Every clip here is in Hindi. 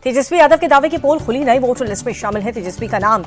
तेजस्वी यादव के दावे की पोल खुली, नई वोटर लिस्ट में शामिल है तेजस्वी का नाम।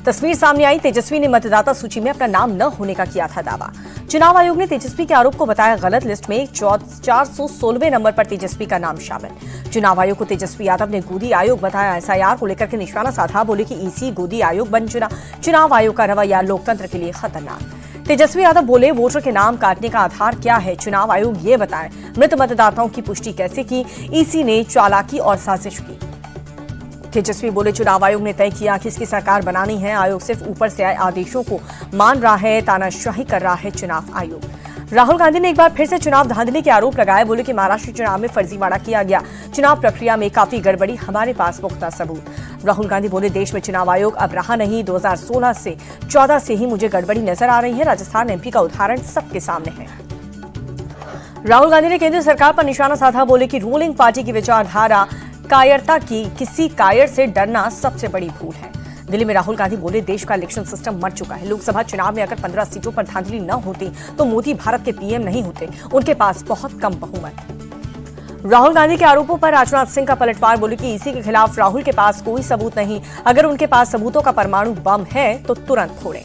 तस्वीर सामने आई, तेजस्वी ने मतदाता सूची में अपना नाम न होने का किया था दावा। चुनाव आयोग ने तेजस्वी के आरोप को बताया गलत। लिस्ट में 416वें नंबर पर तेजस्वी का नाम शामिल। चुनाव आयोग को तेजस्वी यादव ने गोदी आयोग बताया। एसआईआर को लेकर के निशाना साधा, बोले कि ईसी गोदी आयोग बन चुना। चुनाव आयोग का रवैया लोकतंत्र के लिए खतरनाक। तेजस्वी यादव बोले, वोटर के नाम काटने का आधार क्या है, चुनाव आयोग ये बताएं। मृत मतदाताओं की पुष्टि कैसे की, ईसी ने चालाकी और साजिश की। तेजस्वी बोले, चुनाव आयोग ने तय किया किसकी सरकार बनानी है, आयोग सिर्फ ऊपर से आए आदेशों को मान रहा है, तानाशाही कर रहा है चुनाव आयोग। राहुल गांधी ने एक बार फिर से चुनाव धांधली के आरोप लगाए, बोले कि महाराष्ट्र चुनाव में फर्जीवाड़ा किया गया, चुनाव प्रक्रिया में काफी गड़बड़ी, हमारे पास पुख्ता सबूत। राहुल गांधी बोले, देश में चुनाव आयोग अब रहा नहीं, 2016 से 14 से ही मुझे गड़बड़ी नजर आ रही है। राजस्थान एमपी का उदाहरण सबके सामने है। राहुल गांधी ने केंद्र सरकार पर निशाना साधा, बोले कि रूलिंग पार्टी की विचारधारा कायरता की, किसी कायर से डरना सबसे बड़ी भूल है। दिल्ली में राहुल गांधी बोले, देश का इलेक्शन सिस्टम मर चुका है। लोकसभा चुनाव में अगर 15 सीटों पर धांधली न होती तो मोदी भारत के पीएम नहीं होते, उनके पास बहुत कम बहुमत। राहुल गांधी के आरोपों पर राजनाथ सिंह का पलटवार, बोले कि ईसी के खिलाफ राहुल के पास कोई सबूत नहीं, अगर उनके पास सबूतों का परमाणु बम है तो तुरंत फोड़ें।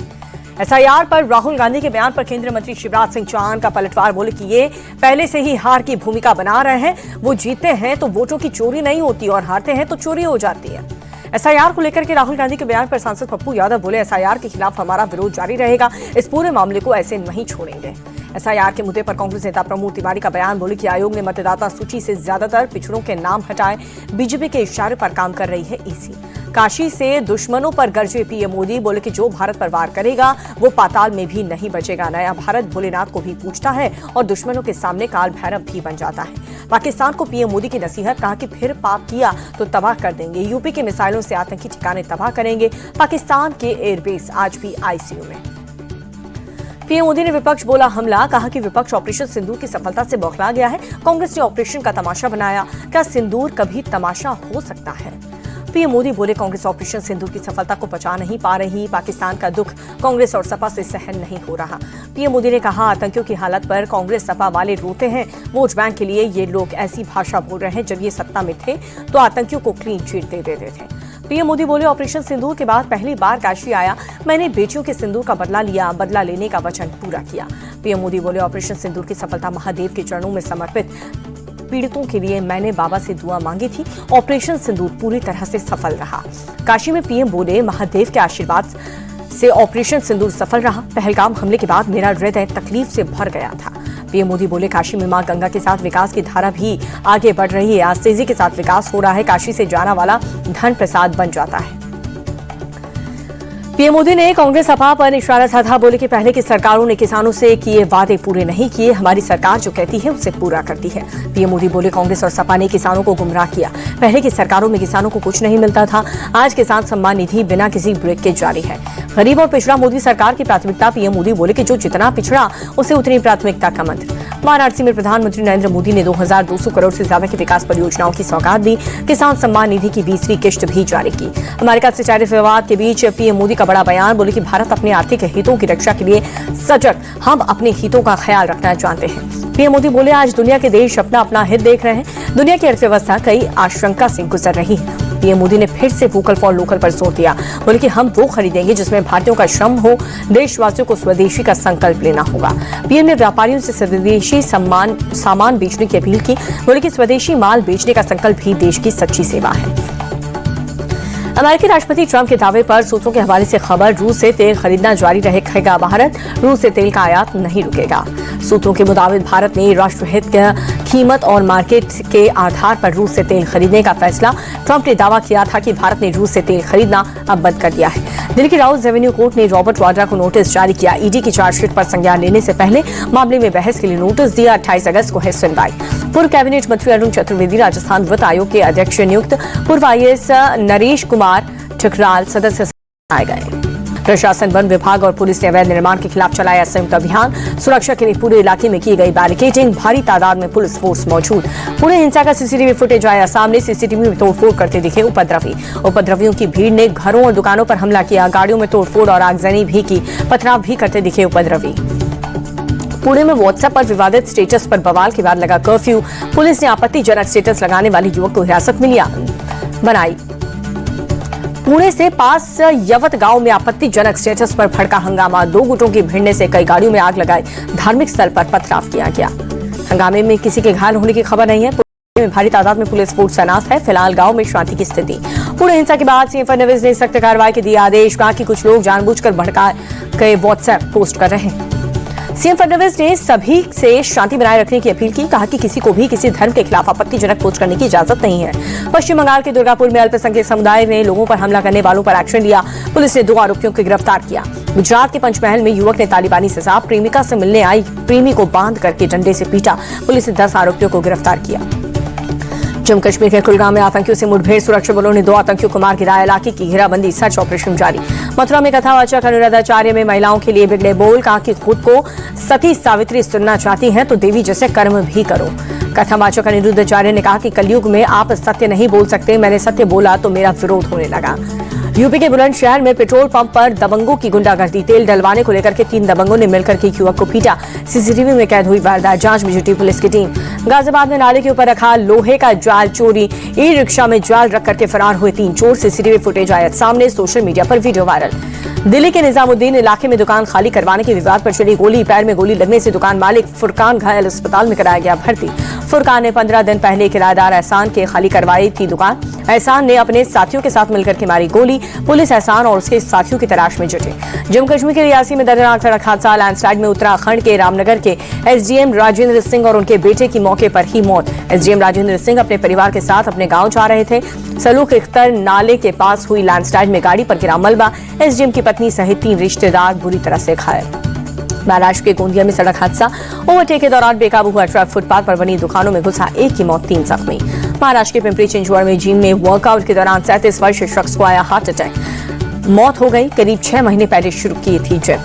एसआईआर पर राहुल गांधी के बयान पर केंद्रीय मंत्री शिवराज सिंह चौहान का पलटवार, बोले कि ये पहले से ही हार की भूमिका बना रहे हैं। वो जीतते हैं तो वोटों की चोरी नहीं होती और हारते हैं तो चोरी हो जाती है। एसआईआर को लेकर के राहुल गांधी के बयान पर सांसद पप्पू यादव बोले, एसआईआर के खिलाफ हमारा विरोध जारी रहेगा, इस पूरे मामले को ऐसे नहीं छोड़ेंगे। एसआईआर के मुद्दे पर कांग्रेस नेता प्रमोद तिवारी का बयान, बोले कि आयोग ने मतदाता सूची से ज्यादातर पिछड़ों के नाम हटाए, बीजेपी के इशारे पर काम कर रही है ईसी। काशी से दुश्मनों पर गरजे पीएम मोदी, बोले कि जो भारत पर वार करेगा वो पाताल में भी नहीं बचेगा। नया भारत भोलेनाथ को भी पूछता है और दुश्मनों के सामने काल भैरव भी बन जाता है। पाकिस्तान को पीएम मोदी की नसीहत, कहा कि फिर पाप किया तो तबाह कर देंगे, यूपी के मिसाइलों से आतंकी ठिकाने तबाह करेंगे। पाकिस्तान के एयरबेस आज भी आईसीयू में। पीएम मोदी ने विपक्ष बोला हमला, कहा कि विपक्ष ऑपरेशन सिंदूर की सफलता से बौखला गया है, कांग्रेस ने ऑपरेशन का तमाशा बनाया, क्या सिंदूर कभी तमाशा हो सकता है। पीएम मोदी बोले, कांग्रेस ऑपरेशन सिंदूर की सफलता को पचा नहीं पा रही, पाकिस्तान का दुख कांग्रेस और सपा से सहन नहीं हो रहा। पीएम मोदी ने कहा, आतंकियों की हालत पर कांग्रेस सपा वाले रोते हैं, वोट बैंक के लिए ये लोग ऐसी भाषा बोल रहे हैं, जब ये सत्ता में थे तो आतंकियों को क्लीन चिट दे देते थे। पीएम मोदी बोले, ऑपरेशन सिंदूर के बाद पहली बार काशी आया, मैंने बेटियों के सिंदूर का बदला लिया, बदला लेने का वचन पूरा किया। पीएम मोदी बोले, ऑपरेशन सिंदूर की सफलता महादेव के चरणों में समर्पित, पीड़ितों के लिए मैंने बाबा से दुआ मांगी थी, ऑपरेशन सिंदूर पूरी तरह से सफल रहा। काशी में पीएम बोले, महादेव के आशीर्वाद से ऑपरेशन सिंदूर सफल रहा। पहलगाम हमले के बाद मेरा हृदय तकलीफ से भर गया था। पीएम मोदी बोले, काशी में मां गंगा के साथ विकास की धारा भी आगे बढ़ रही है, आज तेजी के साथ विकास हो रहा है, काशी से जाना वाला धन प्रसाद बन जाता है। पीएम मोदी ने कांग्रेस सपा पर निशाना साधा, बोले कि पहले की सरकारों ने किसानों से किए वादे पूरे नहीं किए, हमारी सरकार जो कहती है उसे पूरा करती है। पीएम मोदी बोले, कांग्रेस और सपा ने किसानों को गुमराह किया, पहले की सरकारों में किसानों को कुछ नहीं मिलता था, आज किसान सम्मान निधि बिना किसी ब्रेक के जारी है। गरीब और पिछड़ा मोदी सरकार की प्राथमिकता, पीएम मोदी बोले कि जो जितना पिछड़ा उसे उतनी प्राथमिकता का मंत्र। वाराणसी में प्रधानमंत्री नरेंद्र मोदी ने 2200 करोड़ से ज्यादा की विकास परियोजनाओं की सौगात दी, किसान सम्मान निधि की 20वीं किश्त भी जारी की। अमेरिका से टैरिफ विवाद के बीच पीएम मोदी का बड़ा बयान, बोले कि भारत अपने आर्थिक हितों की रक्षा के लिए सजग, हम अपने हितों का ख्याल रखना जानते हैं। पीएम मोदी बोले, आज दुनिया के देश अपना अपना हित देख रहे हैं, दुनिया की अर्थव्यवस्था कई आशंका से गुजर रही है। पीएम मोदी ने फिर से वोकल फॉर लोकल पर जोर दिया, बोले कि हम वो खरीदेंगे जिसमें भारतीयों का श्रम हो, देशवासियों को स्वदेशी का संकल्प लेना होगा। पीएम ने व्यापारियों से स्वदेशी सामान बेचने की अपील की, बोले कि स्वदेशी माल बेचने का संकल्प भी देश की सच्ची सेवा है। अमेरिकी राष्ट्रपति ट्रंप के दावे पर सूत्रों के हवाले से खबर, रूस से तेल खरीदना जारी रहेगा, भारत रूस से तेल का आयात नहीं रुकेगा। सूत्रों के मुताबिक भारत ने राष्ट्रहित कीमत और मार्केट के आधार पर रूस से तेल खरीदने का फैसला, ट्रंप ने दावा किया था कि भारत ने रूस से तेल खरीदना अब बंद कर दिया है। दिल्ली की राउस रेवेन्यू कोर्ट ने रॉबर्ट वाड्रा को नोटिस जारी किया, ईडी की चार्जशीट पर संज्ञान लेने से पहले मामले में बहस के लिए नोटिस दिया। 28 अगस्त को है सुनवाई। पूर्व कैबिनेट मंत्री अरुण चतुर्वेदी राजस्थान वित्त आयोग के अध्यक्ष नियुक्त, पूर्व आईएएस नरेश कुमार ठुकराल सदस्य बनाए गए। प्रशासन, वन विभाग और पुलिस ने अवैध निर्माण के खिलाफ चलाया संयुक्त अभियान, सुरक्षा के लिए पूरे इलाके में की गई बैरिकेडिंग, भारी तादाद में पुलिस फोर्स मौजूद। पूरे हिंसा का सीसीटीवी फुटेज आया सामने, सीसीटीवी में तोड़फोड़ करते दिखे उपद्रवी। उपद्रवियों की भीड़ ने घरों और दुकानों पर हमला किया, गाड़ियों में तोड़फोड़ और आगजनी भी की, पथराव भी करते दिखे उपद्रवी। पुणे में व्हाट्सएप पर विवादित स्टेटस पर बवाल के बाद लगा कर्फ्यू। पुलिस ने आपत्तिजनक स्टेटस लगाने वाले युवक को हिरासत में लिया। बनाई पुणे से पास यवत गांव में आपत्तिजनक स्टेटस पर भड़का हंगामा। 2 गुटों की भिड़ने से कई गाड़ियों में आग लगाई। धार्मिक स्थल पर पथराव किया गया। हंगामे में किसी के घायल होने की खबर नहीं है। में भारी तादाद में पुलिस फोर्स तैनात है। फिलहाल गांव में शांति की स्थिति। पुणे हिंसा के बाद सीएम फडणवीस ने सख्त कार्रवाई के दिए आदेश। कहा कि कुछ लोग जानबूझकर भड़का के व्हाट्सएप पोस्ट कर रहे हैं। सीएम फडणवीस ने सभी से शांति बनाए रखने की अपील की। कहा कि किसी को भी किसी धर्म के खिलाफ आपत्तिजनक पोस्ट करने की इजाजत नहीं है। पश्चिम बंगाल के दुर्गापुर में अल्पसंख्यक समुदाय ने लोगों पर हमला करने वालों पर एक्शन लिया। पुलिस ने 2 आरोपियों को गिरफ्तार किया। गुजरात के पंचमहल में युवक ने तालिबानी से साफ प्रेमिका से मिलने आई प्रेमी को बांध करके डंडे से पीटा। पुलिस ने 10 आरोपियों को गिरफ्तार किया। जम्मू कश्मीर के कुलगाम में आतंकियों से मुठभेड़। सुरक्षा बलों ने 2 आतंकियों को मार गिराया। इलाके की घेराबंदी, सर्च ऑपरेशन जारी। मथुरा में कथावाचक अनुराधाचार्य में महिलाओं के लिए बिगड़े बोल। कहा कि खुद को सती सावित्री सुनना चाहती हैं तो देवी जैसे कर्म भी करो। कथावाचक अनिरुद्धाचार्य ने कहा कि कलयुग में आप सत्य नहीं बोल सकते। मैंने सत्य बोला तो मेरा विरोध होने लगा। यूपी के बुलंदशहर में पेट्रोल पंप पर दबंगों की गुंडागर्दी। तेल डलवाने को लेकर के 3 दबंगों ने मिलकर के युवक को पीटा। सीसीटीवी में कैद हुई वारदात। जांच में जुटी पुलिस की टीम। गाजियाबाद में नाले के ऊपर रखा लोहे का जाल चोरी। ई रिक्शा में जाल रख करके फरार हुए 3 चोर। सीसीटीवी फुटेज आया सामने। सोशल मीडिया पर वीडियो वायरल। दिल्ली के निजामुद्दीन इलाके में दुकान खाली करवाने के विवाद पर चली गोली। पैर में गोली लगने से दुकान मालिक फुरकान घायल। अस्पताल में कराया गया भर्ती। फुरकान ने 15 दिन पहले किराएदार एहसान के खाली करवाई थी दुकान। एहसान ने अपने साथियों के साथ मिलकर के मारी गोली। पुलिस एहसान और उसके साथियों की तलाश में जुटी। जम्मू कश्मीर के रियासी में दर्दनाक सड़क हादसा। लैंडस्लाइड में उत्तराखंड के रामनगर के एसडीएम राजेंद्र सिंह और उनके बेटे की मौके पर ही मौत। एसडीएम राजेंद्र सिंह अपने परिवार के साथ अपने गांव जा रहे थे। सलूक इख्तर नाले के पास हुई लैंडस्लाइड में गाड़ी पर गिरा मलबा। एसडीएम की पत्नी सहित 3 रिश्तेदार बुरी तरह से घायल। महाराष्ट्र के गोंदिया में सड़क हादसा। ओवरटेक के दौरान बेकाबू हुआ ट्रक फुटपाथ पर बनी दुकानों में घुसा। 1 की मौत, 3 जख्मी। महाराष्ट्र के पिंपरी चिंचवड़ में जिम में वर्कआउट के दौरान 37 वर्षीय शख्स को आया हार्ट अटैक। मौत हो गई। करीब 6 महीने पहले शुरू की थी जिम।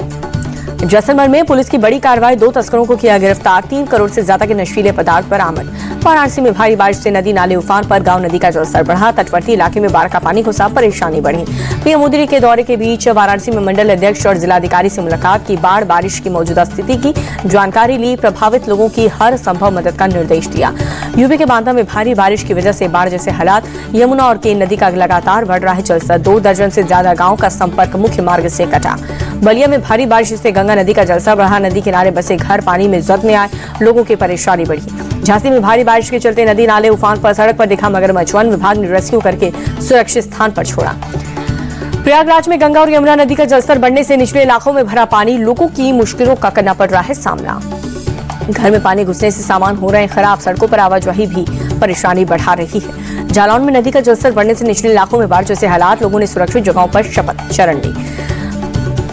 जैसलमेर में पुलिस की बड़ी कार्रवाई। 2 तस्करों को किया गिरफ्तार। 3 करोड़ से ज्यादा के नशीले पदार्थ बरामद। वाराणसी में भारी बारिश से नदी नाले उफान पर। गांव नदी का जलस्तर बढ़ा। तटवर्ती इलाके में बाढ़ का पानी घुसा। परेशानी बढ़ी। पीएम मोदी के दौरे के बीच वाराणसी में मंडल अध्यक्ष और जिलाधिकारी से मुलाकात की। बाढ़ बारिश की मौजूदा स्थिति की जानकारी ली। प्रभावित लोगों की हर संभव मदद का निर्देश दिया। यूपी के बांदा में भारी बारिश की वजह से बाढ़ जैसे हालात। यमुना और केन नदी का लगातार बढ़ रहा है जलस्तर। 2 दर्जन से ज्यादा गाँव का संपर्क मुख्य मार्ग से कटा। बलिया में भारी बारिश से गंगा नदी का जलस्तर बढ़ा। नदी किनारे बसे घर पानी में जद में आए। लोगों की परेशानी बढ़ी। झांसी में भारी बारिश के चलते नदी नाले उफान पर। सड़क पर दिखा मगरमच्छ। वन विभाग ने रेस्क्यू करके सुरक्षित स्थान पर छोड़ा। प्रयागराज में गंगा और यमुना नदी का जलस्तर बढ़ने से निचले इलाकों में भरा पानी। लोगों की मुश्किलों का करना पड़ रहा है सामना। घर में पानी घुसने से सामान हो रहे हैं खराब। सड़कों पर आवाजाही भी परेशानी बढ़ा रही है। जालौन में नदी का जलस्तर बढ़ने से निचले इलाकों में बाढ़ जैसे हालात। लोगों ने सुरक्षित जगहों पर शपथ शरण ली।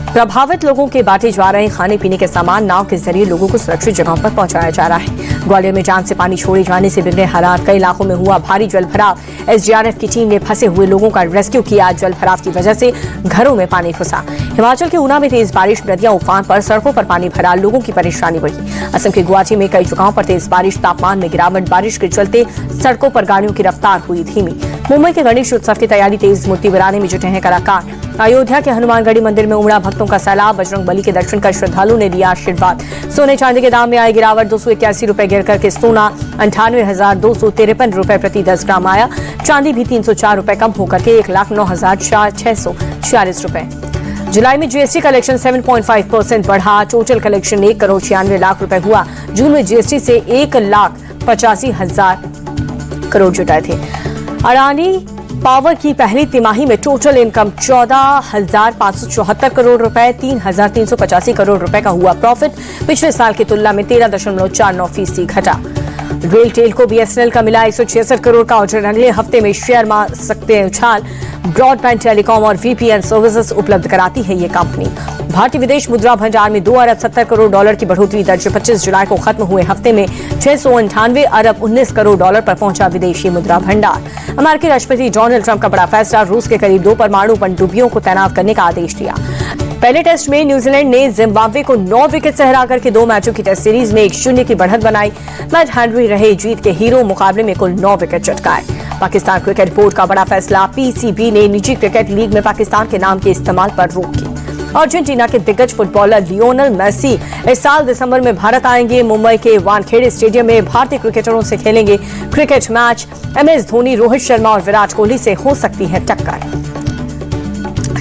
प्रभावित लोगों के बांटे जा रहे खाने पीने के सामान। नाव के जरिए लोगों को सुरक्षित जगहों पर पहुंचाया जा रहा है। ग्वालियर में जान से पानी छोड़े जाने से बिगड़े हालात। कई इलाकों में हुआ भारी जलभराव। एसडीआरएफ की टीम ने फंसे हुए लोगों का रेस्क्यू किया। जलभराव की वजह से घरों में पानी घुसा। हिमाचल के ऊना में तेज बारिश। नदियां उफान पर। सड़कों पर पानी भरा। लोगों की परेशानी बढ़ी। असम के गुवाहाटी में कई जगहों पर तेज बारिश। तापमान में गिरावट। बारिश के चलते सड़कों पर गाड़ियों की रफ्तार हुई धीमी। मुंबई के गणेश उत्सव की तैयारी तेज। मूर्ति बनाने में जुटे हैं कलाकार। अयोध्या के हनुमानगढ़ी मंदिर में उमड़ा भक्तों का सैलाब। बजरंग बली के दर्शन कर श्रद्धालुओं ने लिया आशीर्वाद। सोने चांदी के दाम में आई गिरावट। 281 रुपए गिर करके सोना 98,253 रुपए प्रति 10 ग्राम आया। चांदी भी 304 रुपए कम होकर के 1,09,646 रुपए। जुलाई में जीएसटी कलेक्शन 7.5% बढ़ा। टोटल कलेक्शन 1 करोड़ 96 लाख रुपए हुआ। जून में जीएसटी से 1,85,000 करोड़ जुटाए थे। अडानी पावर की पहली तिमाही में टोटल इनकम 14,574 करोड़ रुपए। 3,385 करोड़ रुपए का हुआ प्रॉफिट। पिछले साल की तुलना में 13.49% घटा। रेल टेल को बीएसएनएल का मिला 166 करोड़ का ऑर्डर। अगले हफ्ते में शेयर मार सकते हैं उछाल। ब्रॉडबैंड, टेलीकॉम और वीपीएन सर्विसेज उपलब्ध कराती है ये कंपनी। भारतीय विदेश मुद्रा भंडार में 2 अरब 70 करोड़ डॉलर की बढ़ोतरी दर्ज। 25 जुलाई को खत्म हुए हफ्ते में 698 अरब 19 करोड़ डॉलर पर पहुंचा विदेशी मुद्रा भंडार। अमेरिकी राष्ट्रपति डोनाल्ड ट्रंप का बड़ा फैसला। रूस के करीब 2 परमाणु पनडुब्बियों को तैनात करने का आदेश दिया। पहले टेस्ट में न्यूजीलैंड ने जिम्बाब्वे को 9 विकेट से हराकर के 2 मैचों की टेस्ट सीरीज में 1-0 की बढ़त बनाई। मैट हेनरी रहे जीत के हीरो। मुकाबले में कुल 9 विकेट चटकाए। पाकिस्तान क्रिकेट बोर्ड का बड़ा फैसला। पीसीबी ने निजी क्रिकेट लीग में पाकिस्तान के नाम के इस्तेमाल पर रोक की। अर्जेंटीना के दिग्गज फुटबॉलर लियोनेल मेसी इस साल दिसंबर में भारत आएंगे। मुंबई के वानखेड़े स्टेडियम में भारतीय क्रिकेटरों से खेलेंगे cricket match. MS Dhoni, Rohit Sharma और विराट कोहली से हो सकती है टक्कर।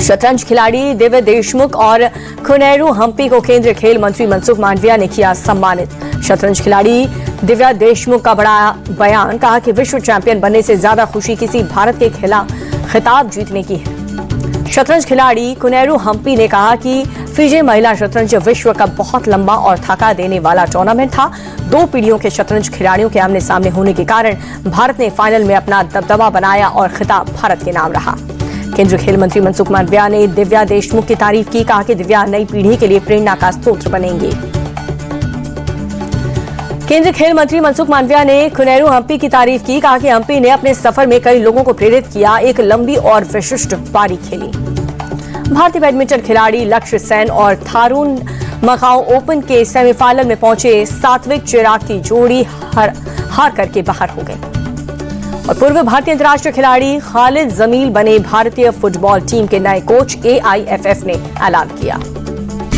शतरंज खिलाड़ी दिव्या देशमुख और कोनेरू हम्पी को केंद्रीय खेल मंत्री मनसुख मांडविया ने किया सम्मानित। शतरंज खिलाड़ी दिव्या देशमुख का बड़ा बयान, कहा कि विश्व चैंपियन बनने से ज्यादा खुशी किसी भारत के खिलाफ खिताब जीतने की है। शतरंज खिलाड़ी कोनेरू हम्पी ने कहा कि फिजे महिला शतरंज विश्व का बहुत लंबा और थका देने वाला टूर्नामेंट था। 2 पीढ़ियों के शतरंज खिलाड़ियों के आमने सामने होने के कारण भारत ने फाइनल में अपना दबदबा बनाया और खिताब भारत के नाम रहा। केंद्रीय खेल मंत्री मनसुख मांडविया ने दिव्या देशमुख की तारीफ की, कहा कि दिव्या नई पीढ़ी के लिए प्रेरणा का स्रोत बनेंगे। केंद्रीय खेल मंत्री मनसुख मांडविया ने कोनेरू हम्पी की तारीफ की, कहा कि हम्पी ने अपने सफर में कई लोगों को प्रेरित किया, एक लंबी और विशिष्ट पारी खेली। भारतीय बैडमिंटन खिलाड़ी लक्ष्य सेन और थारून मकाओ ओपन के सेमीफाइनल में पहुंचे सात्विक चिराग की जोड़ी हार करके बाहर हो गई और पूर्व भारतीय अंतर्राष्ट्रीय खिलाड़ी खालिद जमील बने भारतीय फुटबॉल टीम के नए कोच, AIFF ने ऐलान किया।